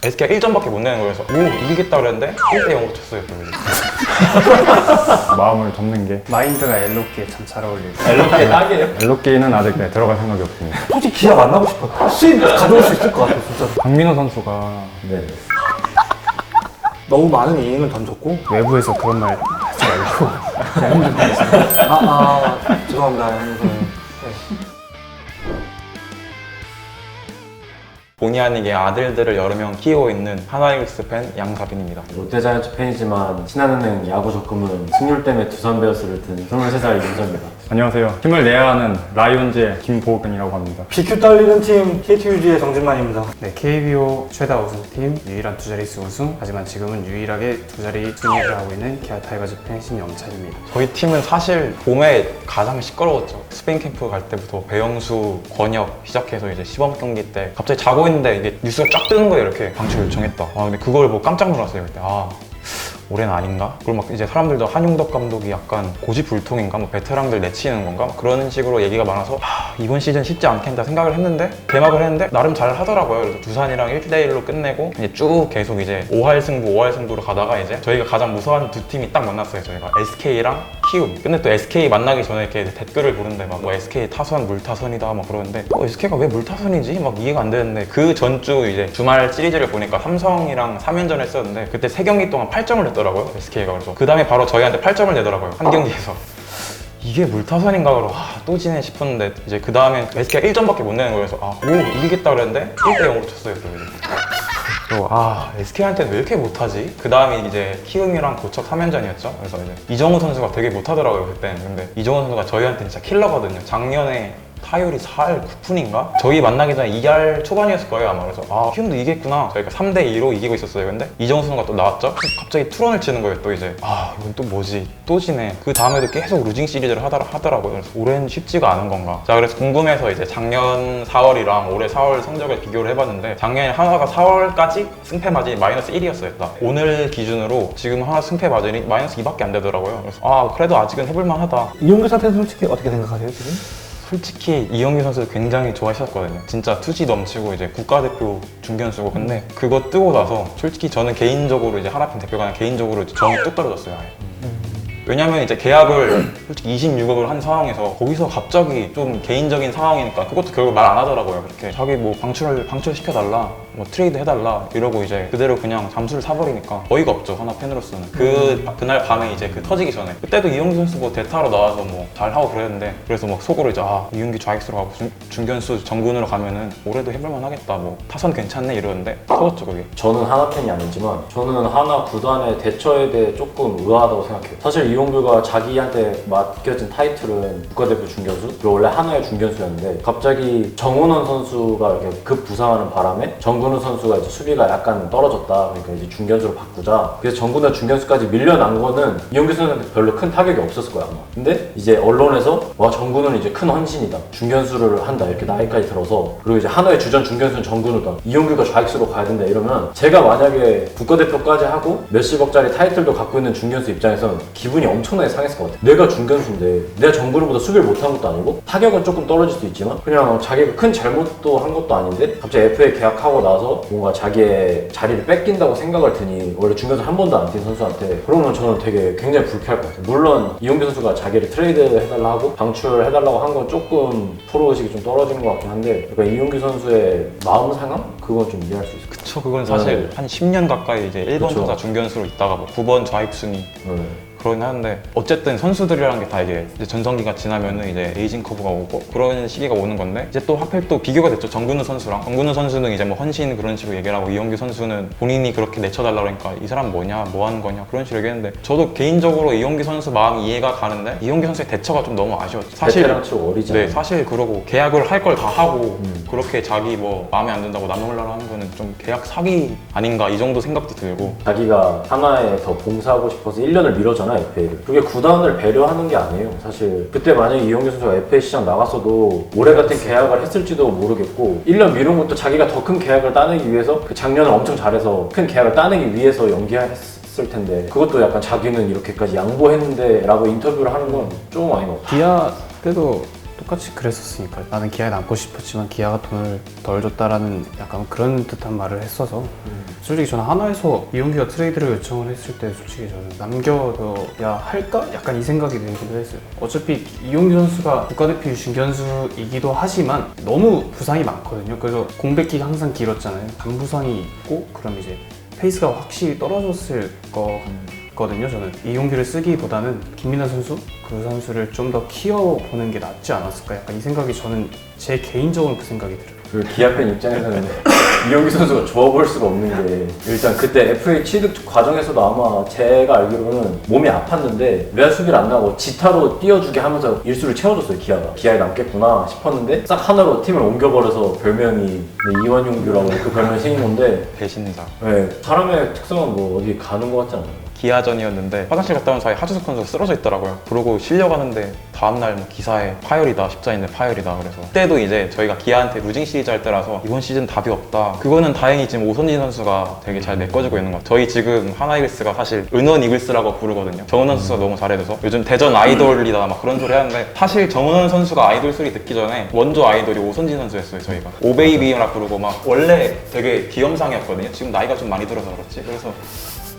SK가 1점밖에 못 내는 거여서 이기겠다 그랬는데 1대 0으로 쳤어요. 마음을 접는 게 마인드가 엘로키에 참 잘 어울리고. 엘로케 딱이에요? 엘로게이는 아직 들어갈 생각이 없습니다. 솔직히 기아 만나고 싶어. 수입 가져올 수 있을 것 같아, 진짜. 강민호 선수가 네. 너무 많은 이닝을 던졌고. 외부에서 그런 말 하지 말고. 죄송합니다. 형님. 본의 아니게 아들들을 여러 명 키우고 있는 하나이글스 팬 양사빈입니다. 롯데자이언츠 팬이지만 신한은행 야구 적금은 승률 때문에 두산 베어스를 든 23살 윤서입니다. 안녕하세요. 힘을 내야 하는 라이온즈의 김보근이라고 합니다. BQ 딸리는 팀 KTUG의 정진만입니다. 네, KBO 최다 우승팀, 유일한 두 자릿수 우승. 하지만 지금은 유일하게 두 자리 순위를 하고 있는 기아 타이거즈 팬 신영찬입니다. 저희 팀은 사실 봄에 가장 시끄러웠죠. 스페인 캠프 갈 때부터 배영수, 권혁 시작해서 이제 시범 경기 때 갑자기 자고 있는데 이게 뉴스가 쫙 뜨는 거예요. 이렇게 방출 요청했다. 근데 그걸 보고 깜짝 놀랐어요. 그때 올해는 아닌가? 그리고 막 이제 사람들도 한용덕 감독이 약간 고집불통인가? 뭐 베테랑들 내치는 건가? 막 그런 식으로 얘기가 많아서 이번 시즌 쉽지 않겠다 생각을 했는데 개막을 했는데 나름 잘 하더라고요. 그래서 두산이랑 1대1로 끝내고 이제 쭉 계속 이제 5할 승부, 5할 승부로 가다가 이제 저희가 가장 무서워하는 두 팀이 딱 만났어요. 저희가 SK랑 키움. 근데 또 SK 만나기 전에 이렇게 댓글을 보는데 막 뭐 SK 타선 물타선이다 막 그러는데 SK가 왜 물타선이지? 막 이해가 안 되는데 그 전주 이제 주말 시리즈를 보니까 삼성이랑 3연전을 했었는데 그때 3경기 동안 8점을 냈더라고요. SK가. 그래서 그 다음에 바로 저희한테 8점을 내더라고요. 한 경기에서. 이게 물타선인가 그러고 또 지네 싶었는데 이제 그 다음에 SK가 1점밖에 못 내는 거여서 이기겠다 그랬는데 1대 0으로 쳤어요. 그리고 SK한테는 왜 이렇게 못하지? 그 다음에 이제 키움이랑 고척 3연전이었죠. 그래서 이제 이정우 선수가 되게 못하더라고요 그때는. 근데 이정우 선수가 저희한테 진짜 킬러거든요. 작년에 타율이 4할 9푼인가? 저희 만나기 전에 2할 초반이었을 거예요 아마. 그래서 키움도 이겼구나. 저희가 3대2로 이기고 있었어요. 근데 이정우 선수가 또 나왔죠? 갑자기 투런을 치는 거예요. 또 이제 이건 또 뭐지? 또 지네. 그 다음에도 계속 루징 시리즈를 하더라고요. 그래서 올해는 쉽지가 않은 건가. 자, 그래서 궁금해서 이제 작년 4월이랑 올해 4월 성적을 비교를 해봤는데 작년에 하나가 4월까지 승패 마진이 마이너스 1이었어요. 딱. 오늘 기준으로 지금 하나 승패 마진이 마이너스 2밖에 안 되더라고요. 그래서 그래도 아직은 해볼만 하다. 이용규 상태는 솔직히 어떻게 생각하세요, 지금? 솔직히 이영규 선수 굉장히 좋아하셨거든요. 진짜 투지 넘치고 이제 국가대표 중견수고. 근데 그거 뜨고 나서 솔직히 저는 개인적으로 이제 하나팀 대표가 아니라 개인적으로 정이 뚝 떨어졌어요. 아예. 왜냐면 이제 계약을 솔직히 26억을 한 상황에서 거기서 갑자기 좀 개인적인 상황이니까 그것도 결국 말 안 하더라고요. 그렇게 자기 뭐 방출시켜달라, 뭐 트레이드 해달라 이러고 이제 그대로 그냥 잠수를 사버리니까 어이가 없죠. 하나 팬으로서는. 그날 밤에 이제 터지기 전에 그때도 이용규 선수 뭐 대타로 나와서 뭐 잘하고 그랬는데 그래서 막 속으로 이제 이용규 좌익수로 가고 중견수 정군으로 가면은 올해도 해볼만 하겠다, 뭐 타선 괜찮네 이러는데 터졌죠 그게. 저는 하나 팬이 아니지만 저는 하나 구단의 대처에 대해 조금 의아하다고 생각해요. 사실 이용규가 자기한테 맡겨진 타이틀은 국가대표 중견수, 그리고 원래 하나의 중견수였는데 갑자기 정훈원 선수가 이렇게 급 부상하는 바람에 정근우 선수가 이제 수비가 약간 떨어졌다. 그러니까 이제 중견수로 바꾸자. 그래서 정근우 중견수까지 밀려난 거는 이용규 선수한테 별로 큰 타격이 없었을 거야 아마. 근데 이제 언론에서 정근우는 이제 큰 헌신이다, 중견수를 한다 이렇게 나이까지 들어서, 그리고 이제 하나의 주전 중견수는 정근우다, 이용규가 좌익수로 가야 된다 이러면 제가 만약에 국가대표까지 하고 몇십억짜리 타이틀도 갖고 있는 중견수 입장에서는 기분이 엄청나게 상했을 것 같아. 내가 중견수인데 내가 정근우보다 수비를 못한 것도 아니고 타격은 조금 떨어질 수 있지만 그냥 자기가 큰 잘못도 한 것도 아닌데 갑자기 FA 계약하고 나서 뭔가 자기의 자리를 뺏긴다고 생각을 드니, 원래 중견수 한 번도 안 뛴 선수한테, 그러면 저는 되게 굉장히 불쾌할 것 같아요. 물론 이용규 선수가 자기를 트레이드 해달라 하고 방출해달라고 한 건 조금 프로의식이 좀 떨어진 것 같긴 한데, 그러니까 이용규 선수의 마음 상함? 그건 좀 이해할 수 있을 것 같아요. 그쵸. 그건 사실 한 10년 가까이 이제 1번 그쵸. 타자 중견수로 있다가 뭐 9번 좌익순위 그러긴 하는데 어쨌든 선수들이라는 게 다 이게 이제 전성기가 지나면은 이제 에이징 커브가 오고 그런 시기가 오는 건데 이제 또 하필 또 비교가 됐죠. 정근우 선수랑. 정근우 선수는 이제 뭐 헌신 그런 식으로 얘기를 하고 이용규 선수는 본인이 그렇게 내쳐달라고 그러니까 이 사람 뭐냐, 뭐 하는 거냐 그런 식으로 얘기했는데 저도 개인적으로 이용규 선수 마음이 이해가 가는데 이용규 선수의 대처가 좀 너무 아쉬웠죠. 사실 베테랑 치고 어리잖아요. 네, 사실 그러고 계약을 할 걸 다 하고 그렇게 자기 뭐 마음에 안 든다고 나 몰라라 하는 거는 좀 계약 사기 아닌가 이 정도 생각도 들고. 자기가 하나에 더 봉사하고 싶어서 1년을 미뤘잖아 FA를. 그게 구단을 배려하는 게 아니에요 사실. 그때 만약에 이용규 선수가 FA 시장 나갔어도 올해 같은 계약을 했을지도 모르겠고 1년 미룬 것도 자기가 더 큰 계약을 따내기 위해서, 그 작년을 엄청 잘해서 큰 계약을 따내기 위해서 연기했을 텐데 그것도 약간 자기는 이렇게까지 양보했는데 라고 인터뷰를 하는 건 좀 아닌 것 같아요. 기아 때도 똑같이 그랬었으니까 나는 기아에 남고 싶었지만 기아가 돈을 덜 줬다라는 약간 그런 듯한 말을 했어서 솔직히 저는 하나에서 이용규가 트레이드를 요청을 했을 때 솔직히 저는 남겨둬야 할까? 약간 이 생각이 들기도 했어요. 어차피 이용규 선수가 국가대표 유신 견수이기도 하지만 너무 부상이 많거든요. 그래서 공백기가 항상 길었잖아요. 단부상이 있고 그럼 이제 페이스가 확실히 떨어졌을 거거든요. 저는 이용규를 쓰기보다는 김민환 선수? 그 선수를 좀 더 키워보는 게 낫지 않았을까? 약간 이 생각이 저는 제 개인적으로 그 생각이 들어요. 그 기아 팬 입장에서는 이용규 선수가 좋아 보일 수가 없는 게 일단 그때 FA 취득 과정에서도 아마 제가 알기로는 몸이 아팠는데 외야 수비를 안 나고 지타로 띄워주게 하면서 일수를 채워줬어요. 기아가 기아에 남겠구나 싶었는데 싹 하나로 팀을 옮겨버려서 별명이 이완용규라고 그 별명이 생긴 건데 배신자. 네, 사람의 특성은 뭐 어디 가는 것 같지 않아요? 기아전이었는데 화장실 갔다 온 사이 하주석 선수가 쓰러져 있더라고요. 그러고 실려가는데 다음날 뭐 기사에 파열이다, 십자인대 파열이다 그래서 그때도 이제 저희가 기아한테 루징 시리즈 할 때라서 이번 시즌 답이 없다. 그거는 다행히 지금 오선진 선수가 되게 잘 메꿔주고 있는 것 같아요. 저희 지금 하나 이글스가 사실 은원 이글스라고 부르거든요. 정은원 선수가 너무 잘해줘서 요즘 대전 아이돌이다 막 그런 소리 하는데 사실 정은원 선수가 아이돌 소리 듣기 전에 원조 아이돌이 오선진 선수였어요. 저희가 오베이비라 부르고 막 원래 되게 귀염상이었거든요. 지금 나이가 좀 많이 들어서 그렇지. 그래서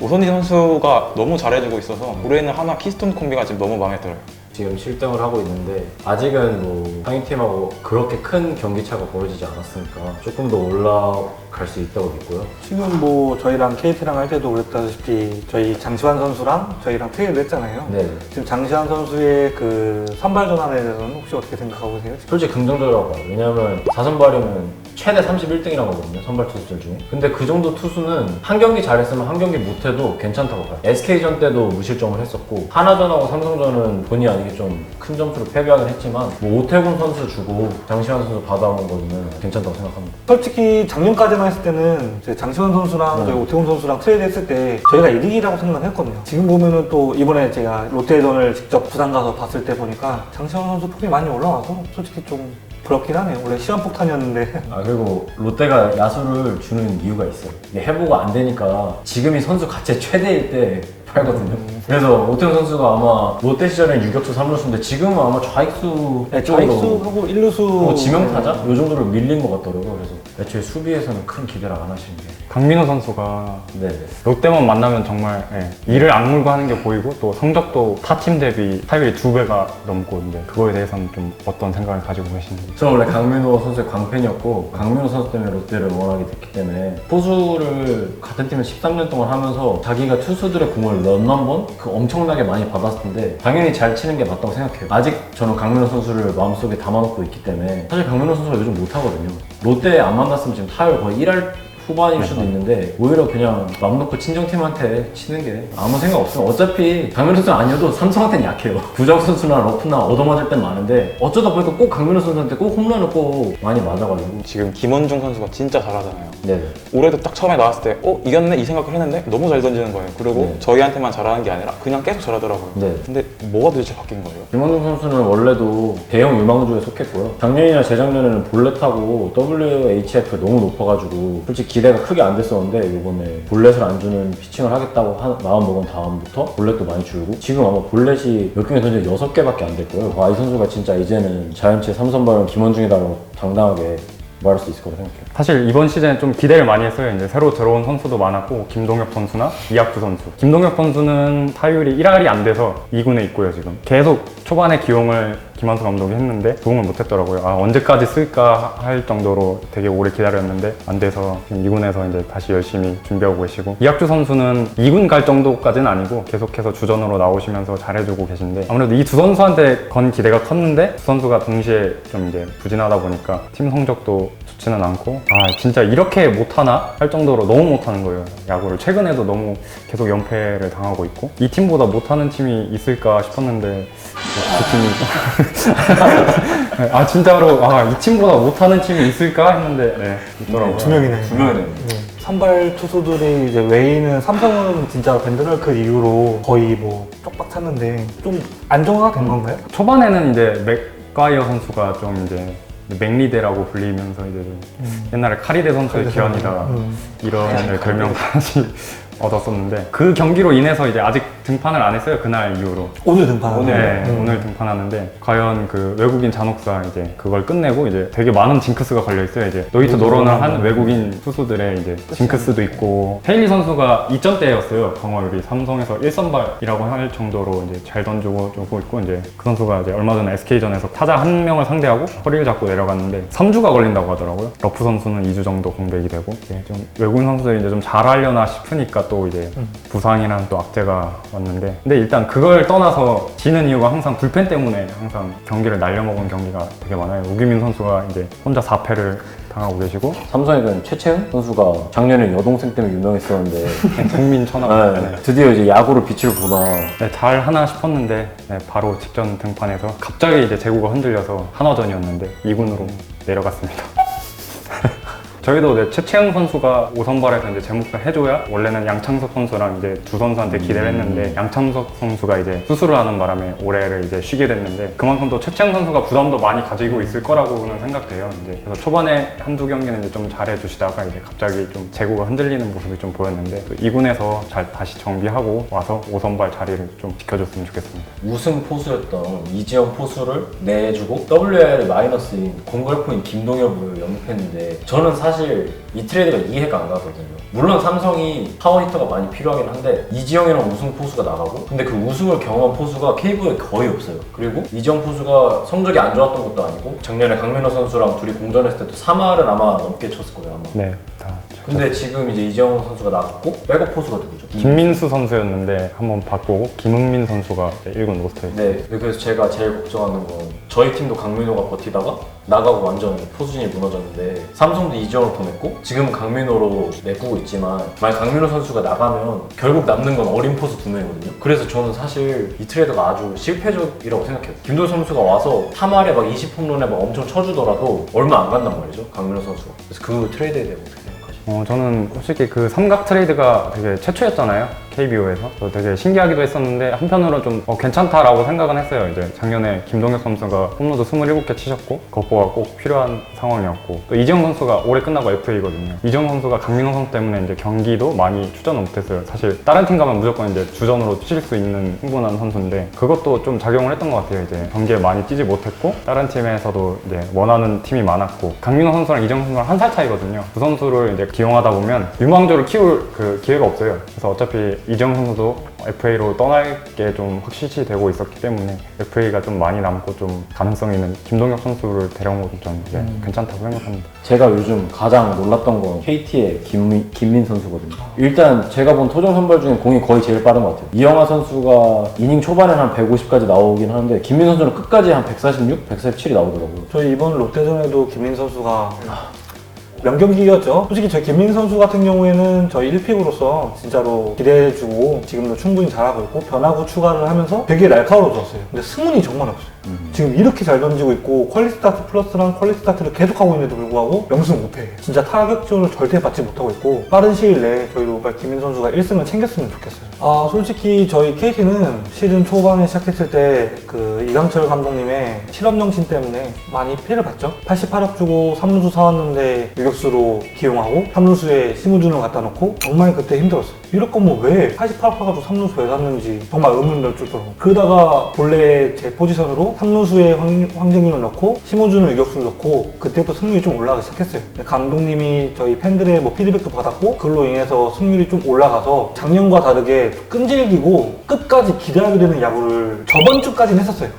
오선진 선수가 너무 잘해주고 있어서 올해는 하나 키스톤 콤비가 지금 너무 마음에 들어요. 지금 7등을 하고 있는데 아직은 뭐 상위팀하고 그렇게 큰 경기차가 벌어지지 않았으니까 조금 더 올라갈 수 있다고 믿고요. 지금 뭐 저희랑 KT랑 할 때도 그랬다시피 저희 장시환 선수랑 저희랑 트레이드 했잖아요. 네. 지금 장시환 선수의 그 선발 전환에 대해서는 혹시 어떻게 생각하고 계세요? 솔직히 긍정적이라고 봐요. 왜냐면 4선발이면 최대 31등이라고 하거든요. 선발 투수들 중에. 근데 그 정도 투수는 한 경기 잘했으면 한 경기 못해도 괜찮다고 봐요. SK전 때도 무실점을 했었고 하나전하고 삼성전은 본의 아니게 좀 큰 점수로 패배하긴 했지만 뭐 오태곤 선수 주고 장시환 선수 받아온 거는 괜찮다고 생각합니다. 솔직히 작년까지만 했을 때는 이제 장시환 선수랑 저희 오태훈 선수랑 트레이드 했을 때 저희가 이득이라고 생각을 했거든요. 지금 보면은 또 이번에 제가 롯데전을 직접 부산 가서 봤을 때 보니까 장시환 선수 폼이 많이 올라와서 솔직히 좀 부럽긴 하네요. 원래 시간폭탄이었는데. 아 그리고 롯데가 야수를 주는 이유가 있어요. 이게 해보고 안 되니까 지금이 선수 가치 최대일 때 팔거든요. 그래서 오태훈 선수가 아마 롯데 시절엔 유격수 3루수인데 지금은 아마 좌익수 네, 쪽으로 좌익수하고 1루수 지명타자? 요 정도로 밀린 것 같더라고요. 그래서 애초에 수비에서는 큰 기대를 안 하시는 게. 강민호 선수가 네네. 롯데만 만나면 정말 이를 악물고 하는 게 보이고 또 성적도 타 팀 대비 타율이 2배가 넘고 이제 그거에 대해서는 좀 어떤 생각을 가지고 계신지. 저는 원래 강민호 선수의 광팬이었고 강민호 선수 때문에 롯데를 응원하게 됐기 때문에 포수를 같은 팀에 13년 동안 하면서 자기가 투수들의 공을 몇만 번? 그 엄청나게 많이 받았을 텐데 당연히 잘 치는 게 맞다고 생각해요. 아직 저는 강민호 선수를 마음속에 담아놓고 있기 때문에 사실 강민호 선수가 요즘 못하거든요. 롯데에 안 만났으면 지금 타율 거의 1할 후반일 수도 있는데 오히려 그냥 맘 놓고 친정팀한테 치는 게 아무 생각 없으면 어차피 강민호 선수는 아니어도 삼성한테는 약해요. 구자욱 선수나 러프나 얻어맞을 땐 많은데 어쩌다 보니까 꼭 강민호 선수한테 꼭 홈런을 꼭 많이 맞아가지고. 지금 김원중 선수가 진짜 잘하잖아요. 네네. 올해도 딱 처음에 나왔을 때 이겼네 이 생각을 했는데 너무 잘 던지는 거예요. 그리고 네. 저희한테만 잘하는 게 아니라 그냥 계속 잘하더라고요. 네. 근데 뭐가 도대체 바뀐 거예요? 김원중 선수는 원래도 대형 유망주에 속했고요. 작년이나 재작년에는 볼넷하고 WHF 너무 높아가지고 솔직히 기대가 크게 안 됐었는데 이번에 볼넷을 안 주는 피칭을 하겠다고 마음 먹은 다음부터 볼넷도 많이 줄고 지금 아마 볼넷이 몇 경기 던진 6개밖에 안 됐고요. 이 선수가 진짜 이제는 자이언츠의 3선발은 김원중이다라고 당당하게 말할 수 있을 거라고 생각해요. 사실 이번 시즌에 좀 기대를 많이 했어요. 이제 새로 들어온 선수도 많았고 김동엽 선수나 이학주 선수. 김동엽 선수는 타율이 1할이 안 돼서 2군에 있고요. 지금 계속 초반에 기용을 김한수 감독이 했는데 도움을 못했더라고요. 언제까지 쓸까 할 정도로 되게 오래 기다렸는데 안 돼서 지금 2군에서 이제 다시 열심히 준비하고 계시고 이학주 선수는 2군 갈 정도까지는 아니고 계속해서 주전으로 나오시면서 잘해주고 계신데 아무래도 이 두 선수한테 건 기대가 컸는데 두 선수가 동시에 좀 이제 부진하다 보니까 팀 성적도 좋지는 않고 진짜 이렇게 못하나 할 정도로 너무 못하는 거예요. 야구를 최근에도 너무 계속 연패를 당하고 있고 이 팀보다 못하는 팀이 있을까 싶었는데 그 팀이 진짜로 이 팀보다 못하는 팀이 있을까 했는데 있더라고요. 두 명이네. 두 명이네. 선발 투수들이 이제 외에는 삼성은 진짜 벤드널크 이후로 거의 뭐 쪽박 찼는데 좀 안정화가 된 건가요? 초반에는 이제 맥과이어 선수가 좀 이제 맥리데라고 불리면서 이제 좀 옛날에 카리데 선수의 기원이다 이런 별명까지 얻었었는데 그 경기로 인해서 이제 아직 등판을 안 했어요. 그날 이후로. 오늘 등판. 네, 오늘 등판하는데 과연 그 외국인 잔혹사 이제 그걸 끝내고 이제 되게 많은 징크스가 걸려 있어요. 이제 노히트 노런을 한 외국인 투수들의 이제 징크스도 있고 헤일리 선수가 2점대였어요. 방어율이 삼성에서 1선발이라고 할 정도로 이제 잘 던지고 고 있고 이제 그 선수가 이제 얼마 전에 SK전에서 타자 한 명을 상대하고 허리를 잡고 내려갔는데 3주가 걸린다고 하더라고요. 러프 선수는 2주 정도 공백이 되고 이제 좀 외국인 선수들이 이제 좀 잘하려나 싶으니까 또 이제 부상이랑 또 악재가 왔는데 근데 일단 그걸 떠나서 지는 이유가 항상 불펜 때문에 항상 경기를 날려먹은 경기가 되게 많아요. 우기민 선수가 이제 혼자 4패를 당하고 계시고 삼성에는 최채흥 선수가 작년에 여동생 때문에 유명했었는데 국민 천하 네, 드디어 이제 야구를 빛을 보나. 네, 잘 하나 싶었는데 네, 바로 직전 등판에서 갑자기 이제 제구가 흔들려서 한화전이었는데 2군으로 내려갔습니다. 저희도 이제 최채흥 선수가 5선발에서 이제 제 몫을 해줘야 원래는 양창석 선수랑 이제 두 선수한테 기대를 했는데 양창석 선수가 이제 수술을 하는 바람에 올해를 이제 쉬게 됐는데 그만큼 또 최채흥 선수가 부담도 많이 가지고 있을 거라고는 생각돼요. 이제 그래서 초반에 한두 경기는 이제 좀 잘해주시다가 이제 갑자기 좀 제구가 흔들리는 모습이 좀 보였는데 2군에서 잘 다시 정비하고 와서 5선발 자리를 좀 지켜줬으면 좋겠습니다. 우승 포수였던 이지영 포수를 내주고 WR의 마이너스인 공걸포인 김동엽을 영입했는데 저는 사실 이 트레이드가 이해가 안 가거든요. 물론 삼성이 파워히터가 많이 필요하긴 한데 이지영이랑 우승 포수가 나가고 근데 그 우승을 경험한 포수가 K부에 거의 없어요. 그리고 이지영 포수가 성적이 안 좋았던 것도 아니고 작년에 강민호 선수랑 둘이 공전했을 때도 3할은 아마 넘게 쳤을 거예요 아마. 네, 다. 근데 지금 이제 이지영 선수가 나갔고 백업 포수가 누구죠? 김민수 선수였는데 한번 바꾸고 김흥민 선수가 1군 로스터에 네, 그래서 제가 제일 걱정하는 건 저희 팀도 강민호가 버티다가 나가고 완전 포수진이 무너졌는데 삼성도 이지영을 보냈고 지금은 강민호로 메꾸고 있지만 만약 강민호 선수가 나가면 결국 남는 건 어린 포수 2명이거든요. 그래서 저는 사실 이 트레이드가 아주 실패적이라고 생각해요. 김도현 선수가 와서 3할에 막 20홈런에 막 엄청 쳐주더라도 얼마 안 간단 말이죠, 강민호 선수가. 그래서 그 트레이드에 대해 어떻게 생각하시나요? 저는 솔직히 그 삼각 트레이드가 되게 최초였잖아요. KBO에서 되게 신기하기도 했었는데 한편으로 좀 괜찮다라고 생각은 했어요. 이제 작년에 김동엽 선수가 홈런도 27개 치셨고 그것보다 꼭 필요한 상황이었고 또 이지영 선수가 올해 끝나고 FA거든요. 이지영 선수가 강민호 선수 때문에 이제 경기도 많이 출전을 못했어요. 사실 다른 팀 가면 무조건 이제 주전으로 뛸 수 있는 충분한 선수인데 그것도 좀 작용을 했던 것 같아요. 이제 경기에 많이 뛰지 못했고 다른 팀에서도 이제 원하는 팀이 많았고 강민호 선수랑 이지영 선수랑 한 살 차이거든요. 그 선수를 이제 기용하다 보면 유망주를 키울 그 기회가 없어요. 그래서 어차피 이지영 선수도 FA로 떠날 게 좀 확실시 되고 있었기 때문에 FA가 좀 많이 남고 좀 가능성 있는 김동엽 선수를 데려온 것도 좀 괜찮다고 생각합니다. 제가 요즘 가장 놀랐던 건 KT의 김민 선수거든요. 일단 제가 본 토종 선발 중에 공이 거의 제일 빠른 것 같아요. 이영하 선수가 이닝 초반에는 한 150까지 나오긴 하는데 김민 선수는 끝까지 한 146, 147이 나오더라고요. 저희 이번 롯데전에도 김민 선수가 명경기였죠. 솔직히 저희 김민 선수 같은 경우에는 저희 1픽으로서 진짜로 기대해주고 지금도 충분히 잘하고 있고 변화구 추가를 하면서 되게 날카로워졌어요. 근데 승운이 정말 없어요. 지금 이렇게 잘 던지고 있고 퀄리티 스타트 플러스랑 퀄리티 스타트를 계속하고 있는데도 불구하고 명승 무패예요. 진짜 타격전을 절대 받지 못하고 있고 빠른 시일 내에 저희도 빨리 김민 선수가 1승을 챙겼으면 좋겠어요. 솔직히 저희 KT는 시즌 초반에 시작했을 때 그 이강철 감독님의 실업 정신 때문에 많이 피해를 봤죠. 88억 주고 3루수 사왔는데 유격수로 기용하고 3루수에 심우준을 갖다 놓고 정말 그때 힘들었어요. 이럴 거면 왜 88억 가지고 3루수 왜 샀는지 정말 의문 들 정도로. 그러다가 본래 제 포지션으로 3루수에 황재균을 넣고 심우준을 유격수를 넣고 그때부터 승률이 좀 올라가기 시작했어요. 감독님이 저희 팬들의 피드백도 받았고 그걸로 인해서 승률이 좀 올라가서 작년과 다르게 끈질기고 끝까지 기대하게 되는 야구를 저번 주까지는 했었어요.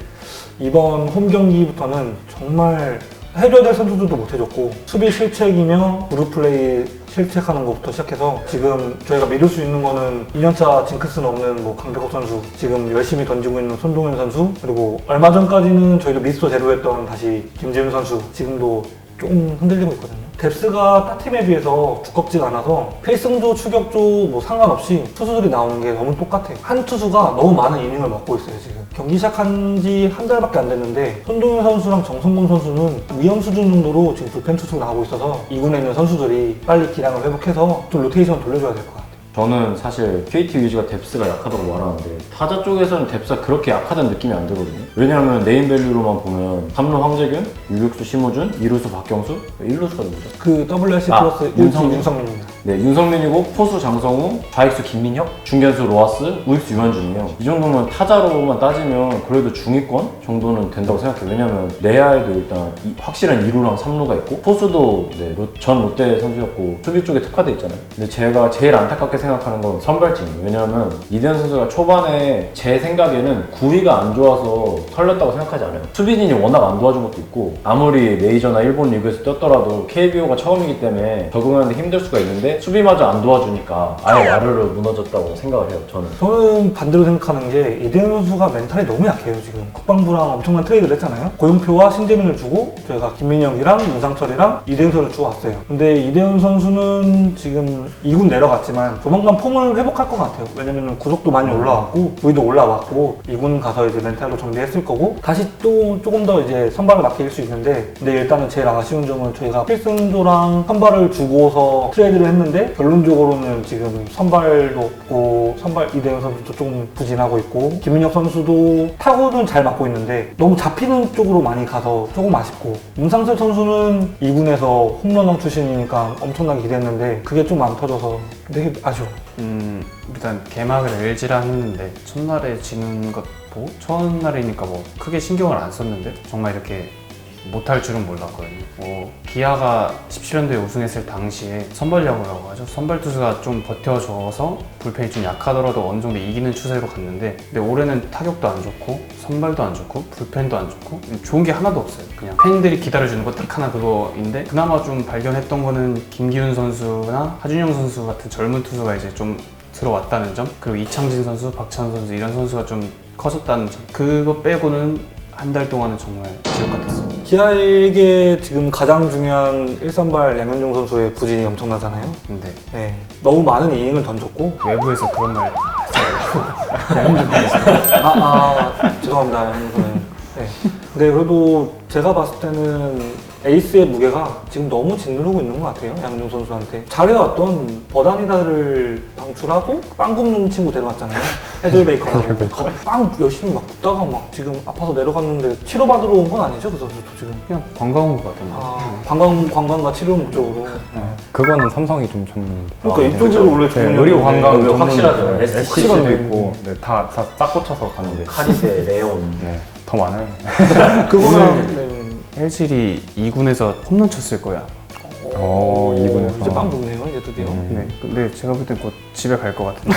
이번 홈 경기부터는 정말 해줘야 될 선수들도 못 해줬고 수비 실책이며 그룹 플레이 실책하는 것부터 시작해서 지금 저희가 믿을 수 있는 거는 2년차 징크스는 없는 강백호 선수, 지금 열심히 던지고 있는 손동현 선수, 그리고 얼마 전까지는 저희도 미스터 제로였던 다시 김재윤 선수, 지금도 좀 흔들리고 있거든요. 뎁스가 타 팀에 비해서 두껍지가 않아서 필승조, 추격조 상관없이 투수들이 나오는 게 너무 똑같아요. 한 투수가 너무 많은 이닝을 맡고 있어요. 지금 경기 시작한 지 한 달밖에 안 됐는데 손동현 선수랑 정성곤 선수는 위험 수준 정도로 지금 불펜 투수로 나오고 있어서 2군에 있는 선수들이 빨리 기량을 회복해서 좀 로테이션 돌려줘야 될 것 같아요. 저는 사실 KT 위즈가 뎁스가 약하다고 말하는데 타자 쪽에서는 뎁스가 그렇게 약하다는 느낌이 안 들거든요. 왜냐하면 네임밸류로만 보면 3루 황재균, 유격수 심우준, 2루수 박경수, 1루수가 누구죠? 그 WRC 플러스 윤성민. 윤성민입니다. 네, 윤성민이고 포수 장성우, 좌익수 김민혁, 중견수 로하스, 우익수 유한준이에요. 이 정도면 타자로만 따지면 그래도 중위권 정도는 된다고 생각해요. 왜냐면 내야에도 일단 확실한 2루랑 3루가 있고 포수도 네, 전 롯데 선수였고 수비 쪽에 특화돼 있잖아요. 근데 제가 제일 안타깝게 생각하는 건 선발진이에요. 왜냐면 이대현 선수가 초반에 제 생각에는 구위가 안 좋아서 털렸다고 생각하지 않아요. 수비진이 워낙 안 도와준 것도 있고 아무리 메이저나 일본 리그에서 뛰었더라도 KBO가 처음이기 때문에 적응하는데 힘들 수가 있는데 수비마저 안 도와주니까 아예 와르르 무너졌다고 생각을 해요. 저는 반대로 생각하는 게 이대현 선수가 멘탈이 너무 약해요. 지금 국방부랑 엄청난 트레이드를 했잖아요. 고용표와 신재민을 주고 저희가 김민영이랑 문상철이랑 이대현 선수를 주고 왔어요. 근데 이대현 선수는 지금 2군 내려갔지만 조만간 폼을 회복할 것 같아요. 왜냐면 구속도 많이 올라왔고 부위도 올라왔고 2군 가서 이제 멘탈로 정리했을 거고 다시 또 조금 더 이제 선발을 맡길 수 있는데 근데 일단은 제일 아쉬운 점은 저희가 필승조랑 선발을 주고서 트레이드를 했는데 결론적으로는 지금 선발도 없고 선발 이대현 선수도 조금 부진하고 있고 김민혁 선수도 타구는 잘 맞고 있는데 너무 잡히는 쪽으로 많이 가서 조금 아쉽고 문상철 선수는 2군에서 홈런왕 출신이니까 엄청나게 기대했는데 그게 좀 안 터져서 되게 아쉬워. 일단 개막을 LG랑 했는데 첫날에 지는 것 보고 첫날이니까 뭐 크게 신경을 안 썼는데 정말 이렇게 못할 줄은 몰랐거든요. 기아가 17년도에 우승했을 당시에 선발야구라고 하죠. 선발 투수가 좀 버텨줘서 불펜이 좀 약하더라도 어느 정도 이기는 추세로 갔는데 근데 올해는 타격도 안 좋고 선발도 안 좋고 불펜도 안 좋고 좋은 게 하나도 없어요. 그냥 팬들이 기다려주는 거 딱 하나 그거인데 그나마 좀 발견했던 거는 김기훈 선수나 하준영 선수 같은 젊은 투수가 이제 좀 들어왔다는 점 그리고 이창진 선수, 박찬호 선수 이런 선수가 좀 커졌다는 점 그거 빼고는 한 달 동안은 정말 지옥 같았어요. 기아에게 지금 가장 중요한 1선발 양현종 선수의 부진이 엄청나잖아요. 근데 네. 너무 많은 이닝을 던졌고 외부에서 그런 말 죄송합니다. 양현종은. 네. 근데 그래도 제가 봤을 때는 에이스의 무게가 지금 너무 짓누르고 있는 것 같아요. 양현종 선수한테. 잘해왔던 버다니다를 방출하고 빵 굽는 친구 데려왔잖아요. 헤들베이커라고. 빵 열심히 막 굽다가 막 지금 아파서 내려갔는데 치료받으러 온 건 아니죠? 그 선수도 지금. 그냥 관광 온 것 같은데. 관광과 치료 목적으로. 그거는 삼성이 좀 전문인데. 그러니까 이쪽으로 원래 네, 의료 관광 네, 확실하죠. SC도 있고 네, 딱 꽂혀서 가는데 카리세, 레온. 네, 더 많아요. 그거는 LG이 2군에서 홈런 쳤을 거야. 이군에서. 이제 빵 굽네요, 이제 드디어. 네. 근데 제가 볼 땐 곧 집에 갈 것 같은데.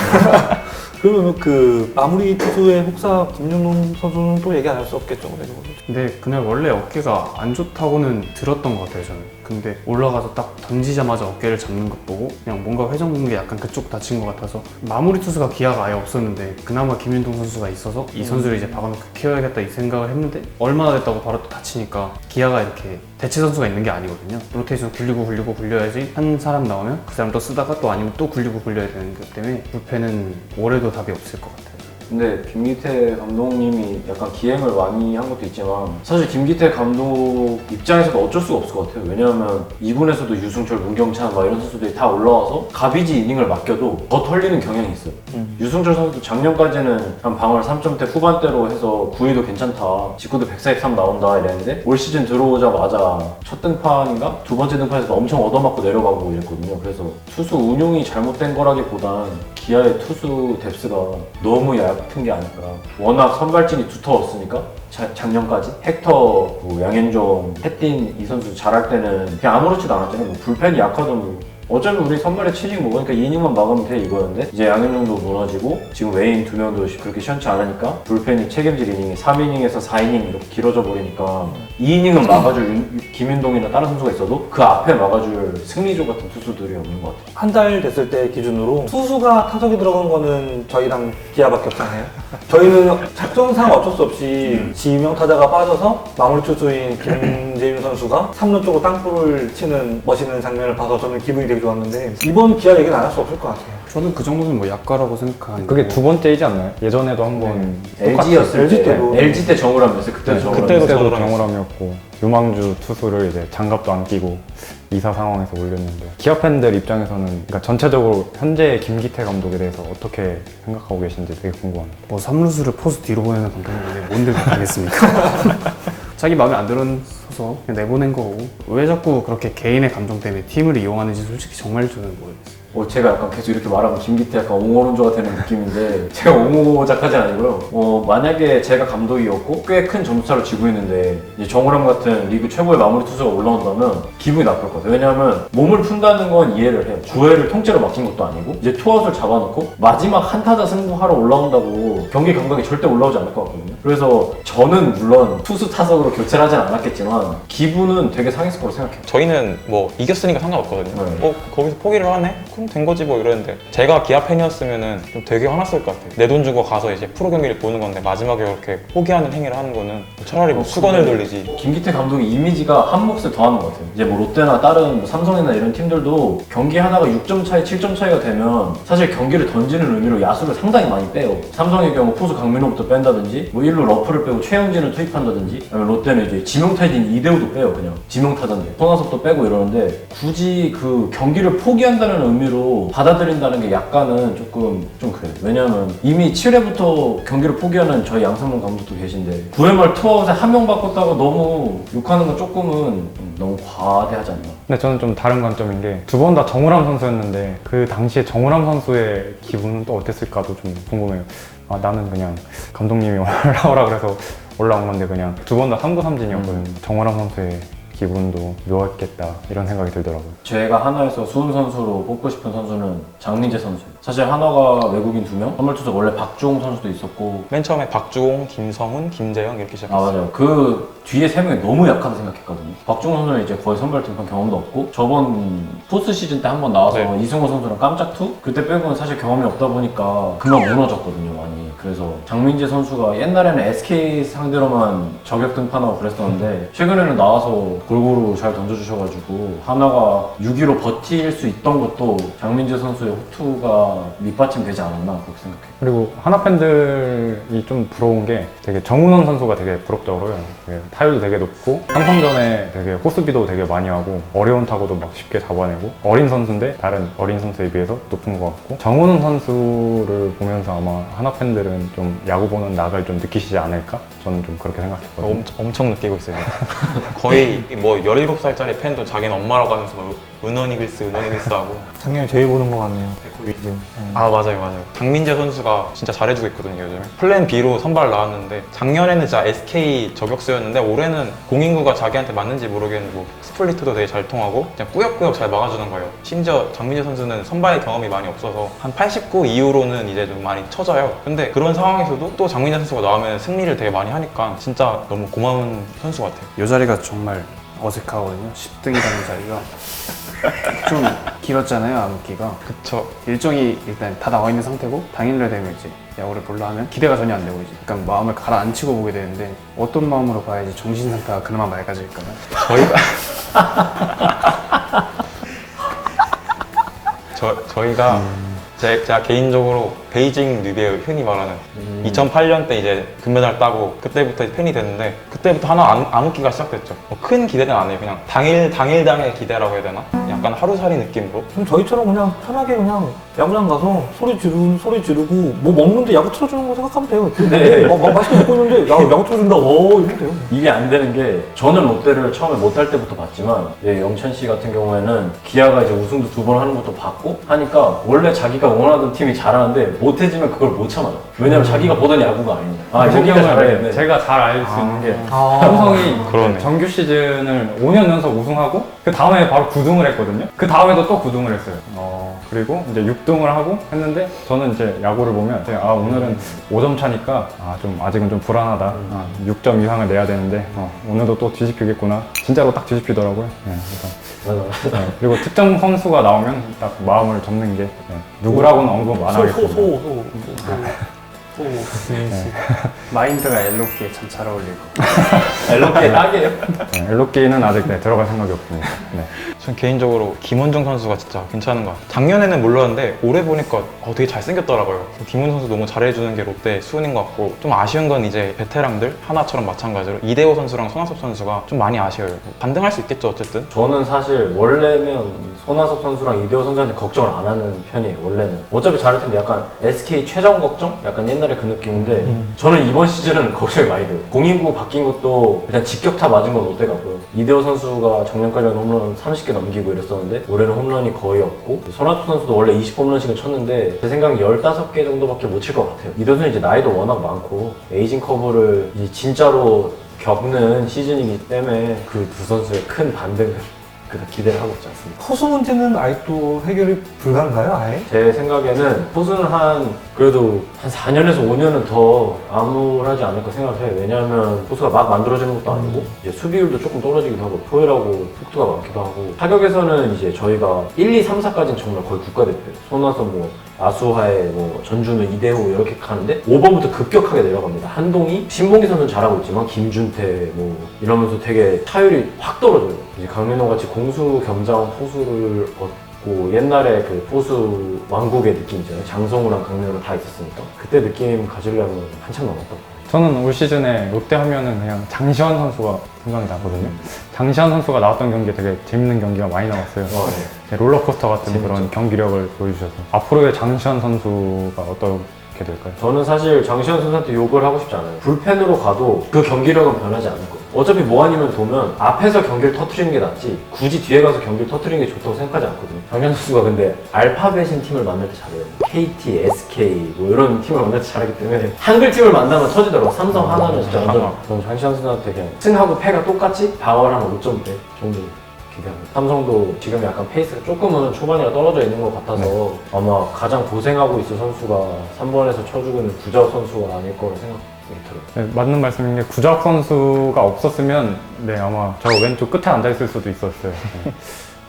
그러면 그 마무리 투수의 혹사 김용동 선수는 또 얘기 안 할 수 없겠죠, 그래도. 근데 그날 원래 어깨가 안 좋다고는 들었던 것 같아요, 저는. 근데 올라가서 딱 던지자마자 어깨를 잡는 것 보고 그냥 뭔가 회전근개 약간 그쪽 다친 것 같아서 마무리 투수가 기아가 아예 없었는데 그나마 김윤동 선수가 있어서 이 선수를 이제 박아놓고 키워야겠다 이 생각을 했는데 얼마나 됐다고 바로 또 다치니까 기아가 이렇게 대체 선수가 있는 게 아니거든요. 로테이션 굴리고 굴려야지 한 사람 나오면 그 사람 또 쓰다가 또 아니면 또 굴리고 굴려야 되는 것 때문에 불펜은 올해도 답이 없을 것 같아요. 근데 김기태 감독님이 약간 기행을 많이 한 것도 있지만 사실 김기태 감독 입장에서도 어쩔 수가 없을 것 같아요. 왜냐하면 2군에서도 유승철, 문경찬 막 이런 선수들이 다 올라와서 가비지 이닝을 맡겨도 더 털리는 경향이 있어요. 유승철 선수도 작년까지는 한 방울 3점대 후반대로 해서 구위도 괜찮다, 직구도 143 나온다 이랬는데 올 시즌 들어오자마자 첫 등판인가? 두 번째 등판에서 엄청 얻어맞고 내려가고 이랬거든요. 그래서 투수 운용이 잘못된 거라기보단 기아의 투수 뎁스가 너무 얕은 게 아닐까. 워낙 선발진이 두터웠으니까 작년까지 헥터, 뭐 양현종, 햇딘 이 선수 잘할 때는 그냥 아무렇지도 않았잖아요. 뭐 불펜이 약하던 어차피 우리 선발에 7이닝 먹으니까 2이닝만 막으면 돼 이거였는데 이제 양현종도 무너지고 지금 외인 2명도 그렇게 시원치 않으니까 불펜이 책임질 이닝이 3이닝에서 4이닝 이렇게 길어져 버리니까 2이닝은 막아줄 김윤동이나 다른 선수가 있어도 그 앞에 막아줄 승리조 같은 투수들이 없는 것 같아요. 한 달 됐을 때 기준으로 투수가 타석에 들어간 거는 저희랑 기아밖에 없잖아요. 저희는 작전상 어쩔 수 없이 지명 타자가 빠져서 마무리 투수인 김재윤 선수가 3루 쪽으로 땅볼을 치는 멋있는 장면을 봐서 저는 기분이 되게 좋았는데 이번 기아 얘기는 안 할 수 없을 것 같아요. 저는 그 정도는 뭐 약가라고 생각하는데 그게 두 번째이지 않나요? 예전에도 한번 LG였을 LG 때 때도. LG 때 정우람이었어요. 그때도 정우람. 그때도 정우람이었고 유망주 투수를 이제 장갑도 안 끼고 2사 상황에서 올렸는데 기아 팬들 입장에서는 그러니까 전체적으로 현재 김기태 감독에 대해서 어떻게 생각하고 계신지 되게 궁금합니다. 뭐 3루수를 포수 뒤로 보내는 감독인데 뭔들 하겠습니까? 자기 마음에 안 들어서 그냥 내보낸 거고 왜 자꾸 그렇게 개인의 감정 때문에 팀을 이용하는지 솔직히 정말 저는 모르겠어요. 제가 약간 계속 이렇게 말하면 김기태 약간 옹호론조가 되는 느낌인데 제가 옹호작가는 아니고요. 만약에 제가 감독이었고 꽤 큰 점수차로 지고 있는데 이제 정우람 같은 리그 최고의 마무리 투수가 올라온다면 기분이 나쁠 것 같아요. 왜냐하면 몸을 푼다는 건 이해를 해요. 주회를 통째로 맡긴 것도 아니고 이제 투아웃을 잡아놓고 마지막 한타자 승부하러 올라온다고 경기 감각이 절대 올라오지 않을 것 같거든요. 그래서 저는 물론 투수 타석으로 교체를 하진 않았겠지만 기분은 되게 상했을 거라고 생각해요. 저희는 뭐 이겼으니까 상관없거든요. 네. 거기서 포기를 하네? 그럼 된 거지 뭐 이러는데 제가 기아 팬이었으면은 좀 되게 화났을 것 같아요. 내 돈 주고 가서 이제 프로 경기를 보는 건데 마지막에 이렇게 포기하는 행위를 하는 거는 차라리 뭐 수건을 돌리지. 김기태 감독의 이미지가 한 몫을 더하는 것 같아요. 이제 뭐 롯데나 다른 뭐 삼성이나 이런 팀들도 경기 하다가 6점 차이, 7점 차이가 되면 사실 경기를 던지는 의미로 야수를 상당히 많이 빼요. 삼성의 경우 포수 강민호부터 뺀다든지 뭐 1루 러프를 빼고 최영진을 투입한다든지 아니면 롯데는 이제 지명타진 이대호도 빼요. 그냥 지명타자인데 손아섭도 빼고 이러는데 굳이 그 경기를 포기한다는 의미로 받아들인다는 게 약간은 조금 좀 그래요. 왜냐면 이미 7회부터 경기를 포기하는 저희 양상문 감독도 계신데 9회 말 투아웃에 한 명 바꿨다고 너무 욕하는 건 조금은 너무 과대하지 않나. 근데 저는 좀 다른 관점인 게 두 번 다 정우람 선수였는데 그 당시에 정우람 선수의 기분은 또 어땠을까도 좀 궁금해요. 나는 그냥 감독님이 올라오라 그래서 올라온 건데 그냥 두 번 다 3구 3진이었거든요. 정우람 선수의 기분도 묘했겠다 이런 생각이 들더라고요. 제가 하나에서 수훈 선수로 뽑고 싶은 선수는 장민재 선수예요. 사실 하나가 외국인 2명, 선발투수 원래 박주홍 선수도 있었고 맨 처음에 박주홍, 김성훈, 김재영 이렇게 시작했어요. 맞아요. 그 뒤에 3명이 너무 약하다 생각했거든요. 박주홍 선수는 이제 거의 선발 등판 경험도 없고 저번 포스 시즌 때 한 번 나와서 네. 이승호 선수랑 깜짝 투? 그때 빼고는 사실 경험이 없다 보니까 금방 무너졌거든요, 많이. 그래서 장민재 선수가 옛날에는 SK 상대로만 저격 등판하고 그랬었는데 최근에는 나와서 골고루 잘 던져주셔가지고 하나가 6위로 버틸 수 있던 것도 장민재 선수의 호투가 밑받침되지 않았나 그렇게 생각해요. 그리고 하나 팬들이 좀 부러운 게 되게 정은원 선수가 되게 부럽더라고요. 되게 타율도 되게 높고 삼성전에 되게 호수비도 되게 많이 하고 어려운 타구도 막 쉽게 잡아내고 어린 선수인데 다른 어린 선수에 비해서 높은 것 같고 정은원 선수를 보면서 아마 하나 팬들은 좀 야구 보는 낙을 좀 느끼시지 않을까? 저는 좀 그렇게 생각했거든요. 엄청 느끼고 있어요. 거의 뭐 17살짜리 팬도 자기는 엄마라고 하면서 막 은원 이글스 하고. 작년에 저희 보는 것 같네요. 요즘. 맞아요. 장민재 선수가 진짜 잘해주고 있거든요, 요즘. 플랜 B로 선발 나왔는데 작년에는 진짜 SK 저격수였는데 올해는 공인구가 자기한테 맞는지 모르겠는데 뭐 스플리트도 되게 잘 통하고 그냥 꾸역꾸역 잘 막아주는 거예요. 심지어 장민재 선수는 선발 경험이 많이 없어서 한 89 이후로는 이제 좀 많이 쳐져요. 근데 그런 상황에서도 또 장민재 선수가 나오면 승리를 되게 많이 하니까 진짜 너무 고마운 선수 같아요. 이 자리가 정말 어색하거든요. 10등이라는 자리가 좀 길었잖아요, 암흑기가. 그쵸. 일정이 일단 다 나와 있는 상태고 당일날 되면 이제 야구를 볼라 하면 기대가 전혀 안 되고 이제 약간 마음을 가라앉히고 보게 되는데 어떤 마음으로 봐야지 정신 상태가 그나마 맑아질까요? 저희가 제가 개인적으로 베이징 뉴비에 흔히 말하는 2008년 때 이제 금메달 따고 그때부터 팬이 됐는데 그때부터 하나 암흑기가 시작됐죠. 큰 기대는 안 해요. 그냥 당일당의 기대라고 해야 되나? 약간 하루살이 느낌으로. 그럼 저희처럼 그냥 편하게 그냥 야구장 가서 소리 지르고 뭐 먹는데 야구 틀어주는 거 생각하면 돼요. 근데 맛있게 먹고 있는데 야구 틀어준다. 이러면 돼요. 이게 안 되는 게 저는 롯데를 처음에 못할 때부터 봤지만 영찬 씨 같은 경우에는 기아가 이제 우승도 2번 하는 것도 봤고 하니까 원래 자기가 원하던 팀이 잘하는데 못해지면 그걸 못 참아요. 왜냐면 자기가 보던 야구가 아니니까. 여기가 잘하겠네. 제가 잘 알 수 있는 게 아. 삼성이 그러네. 정규 시즌을 5년 연속 우승하고 그 다음에 바로 9등을 했거든요. 그 다음에도 또 9등을 했어요. 그리고 이제 6등을 하고 했는데 저는 이제 야구를 보면 오늘은 5점 차니까 좀 아직은 좀 불안하다. 6점 이상을 내야 되는데 오늘도 또 뒤집히겠구나. 진짜로 딱 뒤집히더라고요. 네, 그래서 맞아. 그리고 특정 선수가 나오면 딱 마음을 접는 게 누구라고는 언급 안 하겠습니다. 마인드가 엘로키에 참 잘 어울리고 엘로케 딱이에요. 엘로끼는 아직 들어갈 생각이 없습니다. 네. 전 개인적으로 김원중 선수가 진짜 괜찮은 것 같아요. 작년에는 몰랐는데 올해 보니까 되게 잘생겼더라고요. 김원중 선수 너무 잘해주는 게 롯데 수훈인 것 같고 좀 아쉬운 건 이제 베테랑들 하나처럼 마찬가지로 이대호 선수랑 손아섭 선수가 좀 많이 아쉬워요. 반등할 수 있겠죠 어쨌든. 저는 사실 원래는 손아섭 선수랑 이대호 선수한테 걱정을 안 하는 편이에요. 원래는 어차피 잘할 텐데 약간 SK 최정 걱정? 약간 옛날에 그 느낌인데 저는 이번 시즌은 걱정이 많이 돼요. 공인구 바뀐 것도 일단 직격타 맞은 건 롯데가 고요. 이대호 선수가 작년까지는 홈런 30개 넘기고 이랬었는데 올해는 홈런이 거의 없고 손아섭 선수도 원래 20홈런씩은 쳤는데 제 생각엔 15개 정도밖에 못 칠 것 같아요. 이 선수는 이제 나이도 워낙 많고 에이징 커브를 이제 진짜로 겪는 시즌이기 때문에 그 두 선수의 큰 반등을 기대를 하고 있지 않습니다. 포수 문제는 아직도 해결이 불가인가요, 아예? 제 생각에는 포수는 그래도 한 4년에서 5년은 더 암울하지 않을까 생각해요. 왜냐하면 포수가 막 만들어지는 것도 아니고 이제 수비율도 조금 떨어지기도 하고 토요일하고 속도가 많기도 하고 타격에서는 이제 저희가 1, 2, 3, 4까지는 정말 거의 국가대표. 손아섭 아수하에 전준우, 이대호 이렇게 가는데 5번부터 급격하게 내려갑니다. 한동희, 신봉기 선수는 잘하고 있지만 김준태 이러면서 되게 타율이 확 떨어져요. 이제 강민호 같이 공수 겸장 포수를 얻고 옛날에 그 포수 왕국의 느낌 있잖아요. 장성우랑 강민호랑 다 있었으니까 그때 느낌 가지려면 한참 남았다고 봐요. 저는 올 시즌에 롯데 하면은 그냥 장시환 선수가 생각이 나거든요. 장시환 선수가 나왔던 경기에 되게 재밌는 경기가 많이 나왔어요. 네. 롤러코스터 같은 재밌죠. 그런 경기력을 보여주셔서 앞으로의 장시환 선수가 어떻게 될까요? 저는 사실 장시환 선수한테 욕을 하고 싶지 않아요. 불펜으로 가도 그 경기력은 변하지 않을 거예요. 어차피 뭐 아니면 도면 앞에서 경기를 터트리는 게 낫지 굳이 뒤에 가서 경기를 터트리는 게 좋다고 생각하지 않거든요. 장시환 선수가 근데 알파벳인 팀을 만날 때 잘해요. KT, SK 이런 팀을 만날 때 잘하기 때문에 한글 팀을 만나면 터지더라고. 삼성, 하나는 진짜 완전 저는 장시환 선수한테 그냥 승하고 패가 똑같이 방어를 한 5점대 정도 기대합니다. 삼성도 지금 약간 페이스가 조금은 초반이라 떨어져 있는 것 같아서 아마 가장 고생하고 있을 선수가 3번에서 쳐주고 있는 구자욱 선수가 아닐 거라 생각이 들어요. 네, 맞는 말씀인 게 구자욱 선수가 없었으면 아마 저 왼쪽 끝에 앉아 있을 수도 있었어요.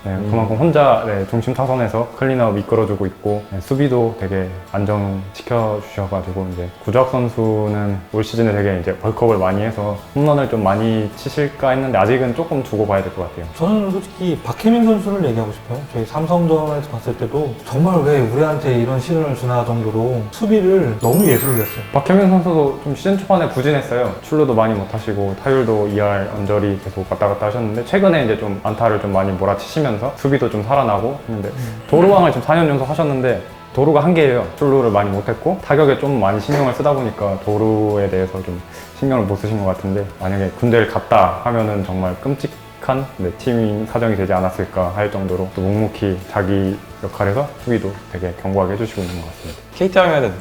네, 그만큼 혼자 중심 타선에서 클린업 이끌어주고 있고 수비도 되게 안정시켜 주셔가지고 이제 구자욱 선수는 올 시즌에 되게 이제 벌크업을 많이 해서 홈런을 좀 많이 치실까 했는데 아직은 조금 두고 봐야 될 것 같아요. 저는 솔직히 박혜민 선수를 얘기하고 싶어요. 저희 삼성전에서 봤을 때도 정말 왜 우리한테 이런 시련을 주나 정도로 수비를 너무 예술을 했어요. 박혜민 선수도 좀 시즌 초반에 부진했어요. 출루도 많이 못하시고 타율도 2할 언저리 계속 왔다 갔다 하셨는데 최근에 이제 좀 안타를 좀 많이 몰아치시면서 수비도 좀 살아나고 했는데 도루왕을 지금 4년 연속 하셨는데 도루가 한계예요. 출루를 많이 못했고 타격에 좀 많이 신경을 쓰다 보니까 도루에 대해서 좀 신경을 못 쓰신 것 같은데 만약에 군대를 갔다 하면은 정말 끔찍한 팀 사정이 되지 않았을까 할 정도로 또 묵묵히 자기 역할에서 수비도 되게 견고하게 해주시고 있는 것 같습니다. KT 하면은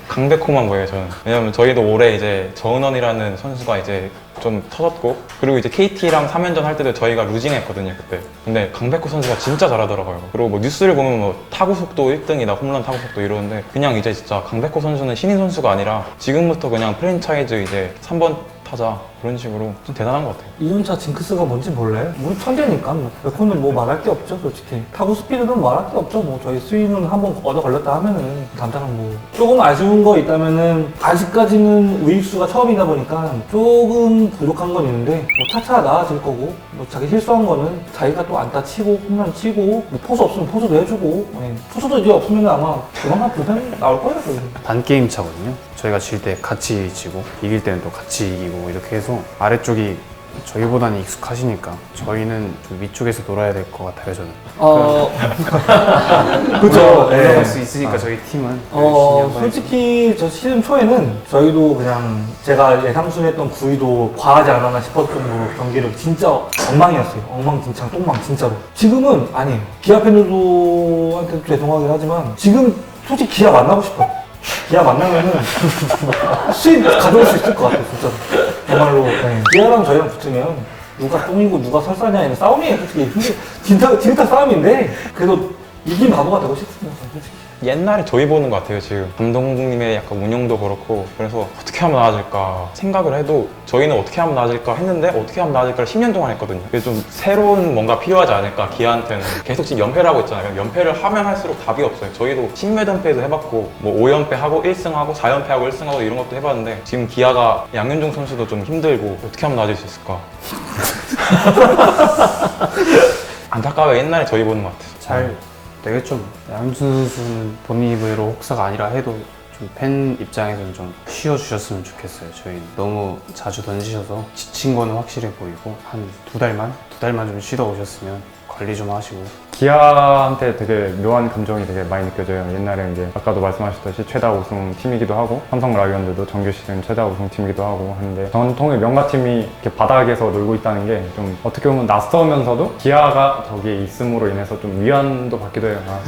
강백호만 보여요 저는. 왜냐면 저희도 올해 이제 정은원이라는 선수가 이제 좀 터졌고 그리고 이제 KT랑 3연전 할 때도 저희가 루징했거든요 그때. 근데 강백호 선수가 진짜 잘하더라고요. 그리고 뉴스를 보면 타구 속도 1등이다 홈런 타구 속도 이러는데 그냥 이제 진짜 강백호 선수는 신인 선수가 아니라 지금부터 그냥 프랜차이즈 이제 3번 타자 그런 식으로 좀 대단한 것 같아요. 2년차 징크스가 뭔지 몰라요? 우리 천재니까 그거는 말할 게 없죠 솔직히. 타구 스피드는 말할 게 없죠. 저희 스윙은 한번 얻어 걸렸다 하면은 당장은 조금 아쉬운 거 있다면은 아직까지는 우익수가 처음이다 보니까 조금 부족한 건 있는데 차차 나아질 거고 자기 실수한 거는 자기가 또 안타 치고 홈런 치고 포수 없으면 포수도 해주고 투수도 이제 없으면 아마 조만간 불펜 나올 거예요. 반게임 차거든요. 저희가 질 때 같이 지고 이길 때는 또 같이 이기고 이렇게 해서 아래쪽이 저희보다는 익숙하시니까 저희는 좀 위쪽에서 놀아야 될 것 같아요 저는. 그렇죠. 올라갈 수 있으니까 저희 팀은 열심히 한번 솔직히 저 시즌 초에는 저희도 그냥 제가 예상순했던 9위도 과하지 않았나 싶었던 정도로 경기를 진짜 엉망이었어요. 엉망진창, 똥망 진짜로. 지금은 아니에요. 기아 팬들한테도 죄송하긴 하지만 지금 솔직히 기아 만나고 싶어요. 기아 만나면은 수입 가져올 수 있을 것 같아요, 진짜로. 정말로. 기아랑 저희랑 붙으면 누가 똥이고 누가 설사냐 이런 싸움이에요, 솔직히. 근데 진짜 싸움인데 그래도 이긴 바보가 되고 싶습니다, 솔직히. 옛날에 저희 보는 것 같아요 지금. 감독님의 약간 운영도 그렇고 그래서 어떻게 하면 나아질까 생각을 해도 저희는 어떻게 하면 나아질까 했는데 어떻게 하면 나아질까를 10년 동안 했거든요. 그래서 좀 새로운 뭔가 필요하지 않을까 기아한테는. 계속 지금 연패를 하고 있잖아요. 연패를 하면 할수록 답이 없어요. 저희도 10몇 연패도 해봤고 5연패 하고 1승 하고 4연패 하고 1승 하고 이런 것도 해봤는데 지금 기아가 양현종 선수도 좀 힘들고 어떻게 하면 나아질 수 있을까. 안타까워요. 옛날에 저희 보는 것 같아요. 잘 되겠죠. 양현준 선수는 본인 입으로 혹사가 아니라 해도 좀 팬 입장에서는 좀 쉬어주셨으면 좋겠어요. 저희는 너무 자주 던지셔서 지친 거는 확실해 보이고 한 두 달만 좀 쉬다 오셨으면 관리 좀 하시고 기아한테 되게 묘한 감정이 되게 많이 느껴져요. 옛날에 이제 아까도 말씀하셨듯이 최다 우승 팀이기도 하고 삼성 라이온즈도 정규 시즌 최다 우승 팀이기도 하고 하는데 전통의 명가팀이 이렇게 바닥에서 놀고 있다는 게 좀 어떻게 보면 낯서면서도 기아가 저기에 있음으로 인해서 좀 위안도 받기도 해요. 아,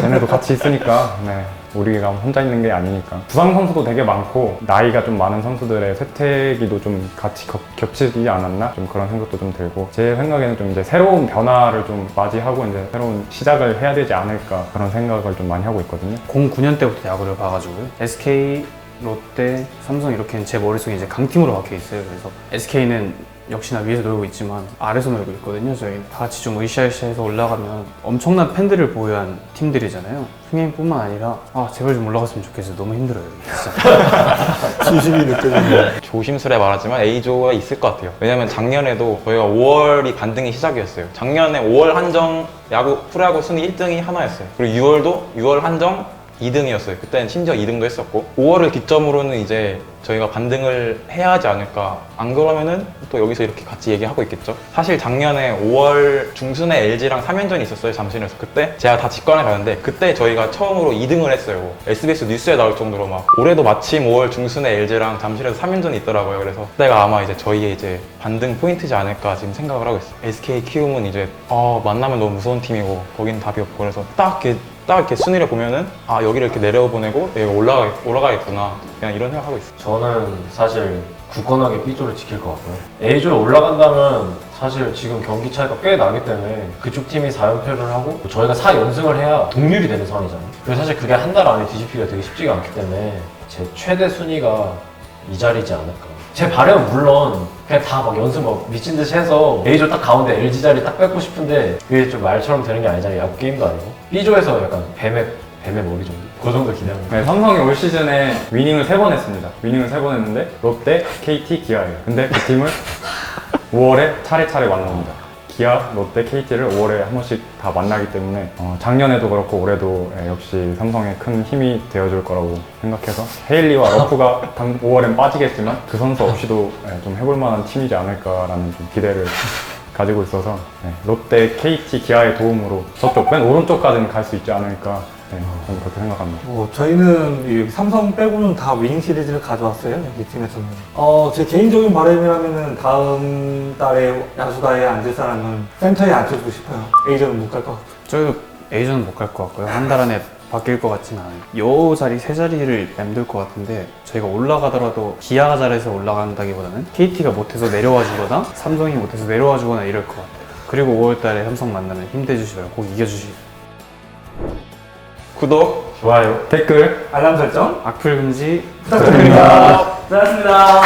쟤네도 같이 있으니까 네. 우리가 혼자 있는 게 아니니까. 부상 선수도 되게 많고 나이가 좀 많은 선수들의 쇠퇴기도 좀 같이 겹치지 않았나? 좀 그런 생각도 좀 들고 제 생각에는 좀 이제 새로운 변화를 좀 맞이하고 이제 새로운 시작을 해야 되지 않을까 그런 생각을 좀 많이 하고 있거든요. 09년 때부터 야구를 봐가지고요. SK, 롯데, 삼성 이렇게는 제 머릿속에 이제 강팀으로 박혀 있어요. 그래서 SK는 역시나 위에서 놀고 있지만 아래서 놀고 있거든요. 저희 다 같이 좀 으쌰으쌰해서 올라가면 엄청난 팬들을 보유한 팀들이잖아요. 흥행뿐만 아니라 아 제발 좀 올라갔으면 좋겠어요. 너무 힘들어요. 진짜. 진심이 느껴지네요. 조심스레 말하지만 A조가 있을 것 같아요. 왜냐면 작년에도 저희가 5월이 반등의 시작이었어요. 작년에 5월 한정 야구 프로야구 순위 1등이 하나였어요. 그리고 6월도 6월 한정 2등이었어요. 그때는 심지어 2등도 했었고 5월을 기점으로는 이제 저희가 반등을 해야 하지 않을까. 안 그러면은 또 여기서 이렇게 같이 얘기하고 있겠죠. 사실 작년에 5월 중순에 LG랑 3연전이 있었어요. 잠실에서. 그때 제가 다 직관을 가는데 그때 저희가 처음으로 2등을 했어요. SBS 뉴스에 나올 정도로 막 올해도 마침 5월 중순에 LG랑 잠실에서 3연전이 있더라고요. 그래서 그때가 아마 이제 저희의 이제 반등 포인트지 않을까 지금 생각을 하고 있어요. SK 키움은 이제 만나면 너무 무서운 팀이고 거기는 답이 없고 그래서 딱 이렇게 순위를 보면은 아 여기를 이렇게 내려보내고 여기 올라가겠구나 그냥 이런 생각하고 있어요. 저는 사실 굳건하게 B조를 지킬 것 같고요. A조에 올라간다면 사실 지금 경기 차이가 꽤 나기 때문에 그쪽 팀이 4연패를 하고 저희가 4연승을 해야 동률이 되는 상황이잖아요. 그래서 사실 그게 한 달 안에 뒤집히기가 되게 쉽지가 않기 때문에 제 최대 순위가 이 자리지 않을까. 제 바람은 물론 그냥 다 막 연습 막 미친 듯이 해서 A조 딱 가운데 LG 자리 딱 뺏고 싶은데 그게 좀 말처럼 되는 게 아니잖아요. 야구 게임도 아니고. B조에서 약간 뱀의 머리 정도? 그 정도 기대합니다. 네, 삼성이 올 시즌에 위닝을 3번 했습니다. 위닝을 3번 했는데 롯데, KT, 기아예요. 근데 그 팀을 5월에 차례차례 만납니다. 기아, 롯데, KT를 5월에 한 번씩 다 만나기 때문에 작년에도 그렇고 올해도 역시 삼성에 큰 힘이 되어줄 거라고 생각해서 헤일리와 러프가 5월엔 빠지겠지만 그 선수 없이도 좀 해볼 만한 팀이지 않을까라는 좀 기대를 가지고 있어서 롯데, KT, 기아의 도움으로 저쪽 맨 오른쪽까지는 갈 수 있지 않을까 저는 그렇게 생각합니다. 저희는 이 삼성 빼고는 다 위닝 시리즈를 가져왔어요. 여기 팀에서는. 제 개인적인 바람이라면은 다음 달에 야수다에 앉을 사람은 센터에 앉혀주고 싶어요. A조는 못 갈 것 같아요. 저희도 A조는 못 갈 것 같고요. 한 달 안에 바뀔 것 같진 않아요. 요 자리 세 자리를 맴돌 것 같은데 저희가 올라가더라도 기아가 잘해서 올라간다기보다는 KT가 못해서 내려와 주거나 삼성이 못해서 내려와 주거나 이럴 것 같아요. 그리고 5월 달에 삼성 만나면 힘내주시고요. 꼭 이겨주시고. 구독 좋아요, 댓글 알람 설정 악플 금지 부탁드립니다. 고맙습니다.